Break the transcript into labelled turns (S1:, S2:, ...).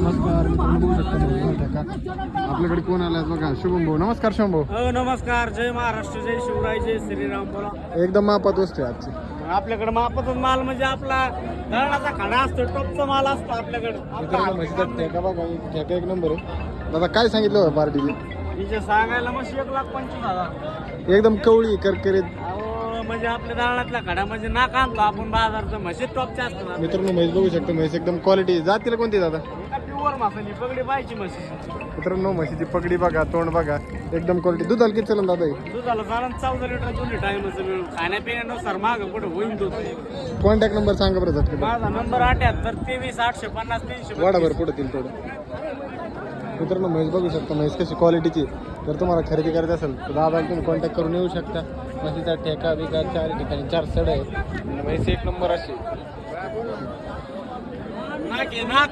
S1: नमस्कार मित्रांनो, बघू शकता तुम्ही का आपल्याकडे कोण आलाय बघा. शुभम भाऊ, नमस्कार. शुभम भाऊ
S2: नमस्कार. जय महाराष्ट्र, जय शिवराय, जय श्रीराम. बोला.
S1: एकदम मापात वस्तू आहे आजची.
S2: आपल्याकडे मापातच माल म्हणजे आपला धरणाचा खडा असतो, टॉपचा माल असतो आपल्याकडे.
S1: मित्रांनो म्हशीचा ठेका बघा, ठेका एक नंबर आहे. दादा काय सांगितलं होतं पार्टीचे?
S2: हिचे सांगायला मग 1,25,000.
S1: एकदम कवळी करकरीत.
S2: अहो, म्हणजे आपल्या धरणातला खडा म्हणजे नाक आणतो आपण बाजारचं. म्हशी टॉपच्या असतात
S1: मित्रांनो म्हैस बघू शकता, म्हैस एकदम क्वालिटी. जातीला कोणती दादा?
S2: प्युअर मासाली पगडी पाहिजे म्हशी.
S1: मित्रांनो म्हशीची पगडी बघा, तोंड बघा, एकदम क्वालिटी. दुधाला किती चालेल दादा?
S2: दुधाला चालन 14 लिटर 2 टाइमचं मिळून. खाण्यापिण्यानुसार माग पुढे होईल दूध.
S1: कॉन्टॅक्ट नंबर सांगा बरं झटके.
S2: माझा नंबर 78 23 850 300.
S1: वाडाभर पुढे येईल थोडं. मित्रांनो म्हैस बघू शकता, म्हैस कशी क्वालिटीची. जर तुम्हाला खरेदी करायची असेल तर दादा तुम्ही कॉन्टॅक्ट करून येऊ शकता. म्हशीचा ठेका बिका 4 ठिकाणी 4 सड आहे. म्हैस एक नंबर अशी.
S2: नाक आहे नाक.